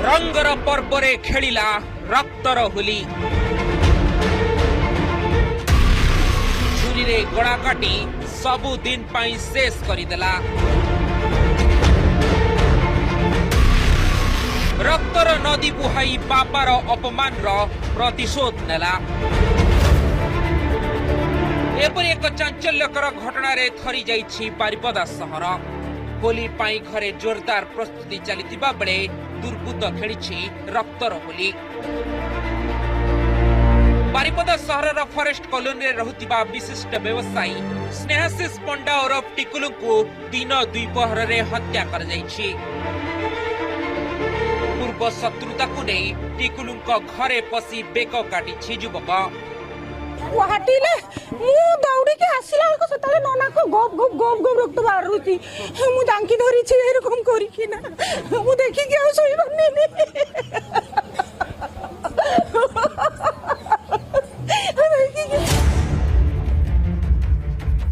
रंगर पर्वरे खेलिला रक्तर होली छुरी रे गड़ा काटी सबु दिन पाई शेष करिदेला। रक्तर नदी बुहाई बापार अपमान प्रतिशोध नेला। एपरि एक चांचल्यकर घटना रे थरी जाइछि बारिपदा सहर। होली पाई घरे जोरदार प्रस्तुति चलिथिबा बेले दुर्बृत्त खेलिछि रक्तर होली। बारिपदा सहर फरेस्ट कॉलोनी रे रहुतिबा विशिष्ट व्यवसायी स्नेहाशीष पंडा ओरफ टिकुलु को दिन द्विपहर रे हत्या कर जाइछि। पूर्व शत्रुता को नहीं टिकुलु घरे पसी बेक काटिछि युवक। वाटिले मु दौड़ी के आसिला को सताले नना को गप गप गप गप रक्त बारुची मु जांकी धरी छी एरकम करी कि ना मु देखि के सोई बन्ने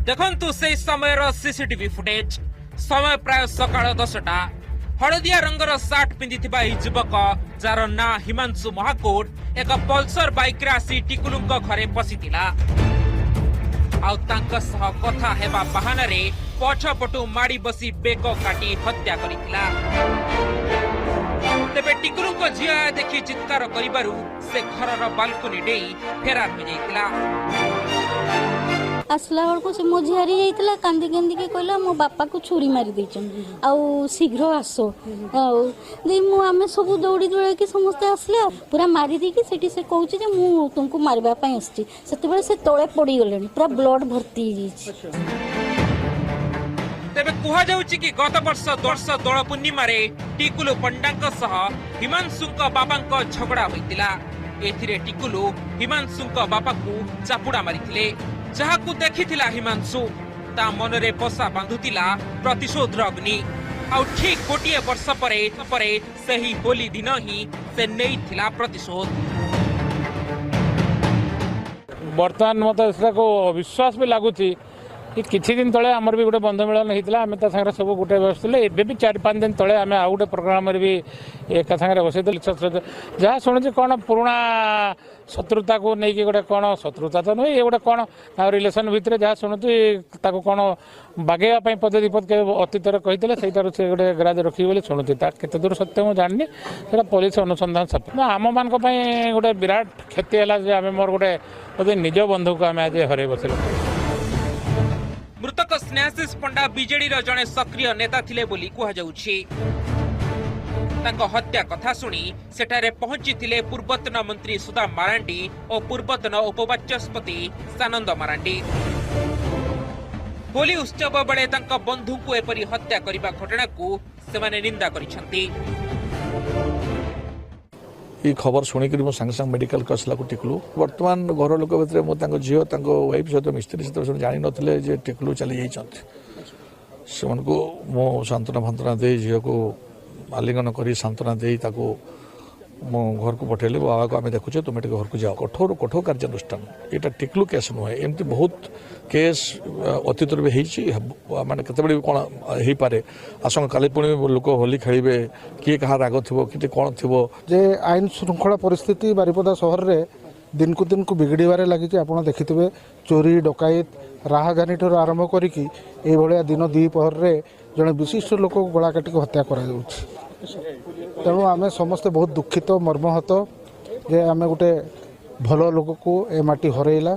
देखंतु से समय रो सीसीटीवी फुटेज। समय प्राय सकाळ 10टा। हळदिया रंगर सार्ट पिंधिथिबा ई युवक जार ना हिमांशु महाकोट एक पल्सर बाइक रे आसी टिकुलुंक घरे पसिथिला। आउ तांक सह कथा हेबा बहाना रे पछपटु माडी बसी बेक काटी हत्या करिथिला। तेबे टिकुलुंक झिया देखि चित्कार करिबारु से घरर बालकनी डेई फेरार हो जाइतिला। आसला बेलू से मो झियारी जाइला कांदी कांदी के कहला मो बापा को छुरी मारी देछन आउ शीघ्र आसो आउ आमे सब दौड़ी दौड़ा के समस्ते आसले पूरा मारी दी कि सेठी से कहूची जे मु तुमको मारबा पई आछी सेते बेले से तळे पड़ी गलेनी पूरा ब्लड भर्ती हो जाइछि। तेबे कुहा जाउची कि गत वर्ष दोल पूर्णिमा रे टिकुलु पंडांक सह हिमांशुंक बाबांक झगड़ा होइतिला। एथिरे टिकुलु हिमांशुंक बापा को चापुड़ा मारिथिले। जहाकू देखिथिला हिमांशु ता मनरे बसा बांधुतिला प्रतिशोध अग्नि। आउ ठीक गोटे वर्ष परे सही होली दिन ही से नैथिला प्रतिशोध। बर्तमान मत इसको विश्वास भी लगुच कि किछि दिन तले आमर भी गोटे बंधु मिलन होता आम तांगे सब गोटे बसते एवं भी 4-5 दिन तले आम आउ गोटे प्रोग्राम भी एक सागर बसई जहाँ शुणुचे कौन पुराणा शत्रुता को लेकिन गोटे कौन शत्रुता तो नुहे ये गोटे कौन रिलेसन भितर जहाँ शुणुची कौन बागेवाई पद विपद के अतीत कही से गोटे ग्राज रखी बोली शुणुची केते दूर सत्य मुझे जानी से पुलिस अनुसंधान सब आम मान गोटे विराट क्षति है आम मोर गोटे निज बंधु को आम आज हर बसल। मृतक स्नेहाशीष पंडा बीजेडी जड़े सक्रिय नेता थिले बोली कह जाउछि। तांको हत्या कथा सुनी सेठारे पहुंची पूर्वतन मंत्री सुधा मारांडी और पूर्वतन उपबाचस्पति सानंद मारांडी। होली उत्सव बेले तांको बंधु को एपरी हत्या करिबा घटना को सेमाने निंदा करिसंती। ये खबर शुणिक सांगे सांगे मेडिकल कसला को टिकुलु बर्तमान घर लोक भर मो झील वाइफ सहित मिस्त्री सहित जानी नी टिकुलु चली जाती से मो सांत्वना फांत्वना दे झील को आलिंगन कर सांत्वना दे मो घर को पठेले बाबा को आम देखुचे तुम घर को जाओ कठोर कठोर कार्यानुष्ठान यहाँ टिकुलु केस नुहे एमती बहुत केस अतीत भी माने केतबेले कौन हो पारे आसंग काली पुणी लोक होली खेलिबे किए कहा राग थो कि कौन थो जे आईन श्रृंखला परिस्थिति बारिपदा सहर रे दिन को बिगड़बारे लगी आप देखिथे चोरी डकायत राहाजानी ठार आरंभ करिकी ए भलिया दिन द्विपहर रे जड़े विशिष्ट लोक गला काटिक हत्या करा तेणु आम समस्ते बहुत दुखित मर्महत जे आम गोटे भल लोक को ए माटी हरैला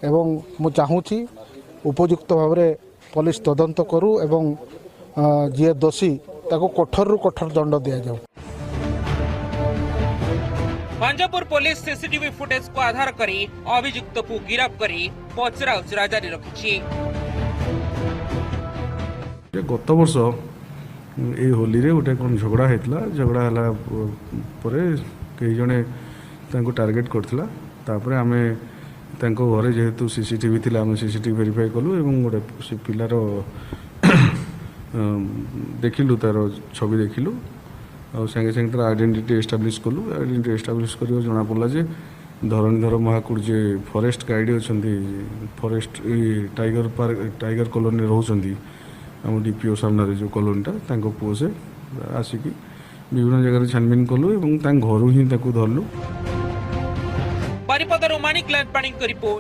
एवं मु चाहूँगी उपयुक्त भाव में पुलिस तदंत करू एवं जी दोषी ताको कठोर कठोर दंड दिया जाऊ। भांजपुर पुलिस सीसीटीवी फुटेज को आधार करी अभियुक्त को गिरफ्त करी पचरा उचरा जारी रखिछि। गत वर्ष ये होली रे गोटे कौन झगड़ा होता झगड़ा है कई जने टार्गेट करथिला तापरे आमे घरे जेहेतु सीसीटीवी थी आम सीसीटीवी वेरीफाई कलु एवं गोटे से पिलार देखिलु तार छवि देखिलु आ संगे संगे तार आइडेंटिटी एस्टाब्लिश कलु आइडेंटिटी एस्टाब्लिश कर जना पड़ा जे धरणीधर महाकुड़ जे फॉरेस्ट गाइड अच्छा forest tiger park tiger colony रोचंती आम डीपीओ सामने जो कॉलोनीटा पुओ से आसिकी ବିଭିନ୍ନ ଜାଗାରେ ଛାନବିନ କଲୁ ଏବଂ ତାଙ୍କ ଘରୁ ହିଁ ତାକୁ ଧରିଲୁ। ବାରିପଦାରୁ ମାଣିକ ଲାଲ ପାଣିଙ୍କ ରିପୋର୍ଟ।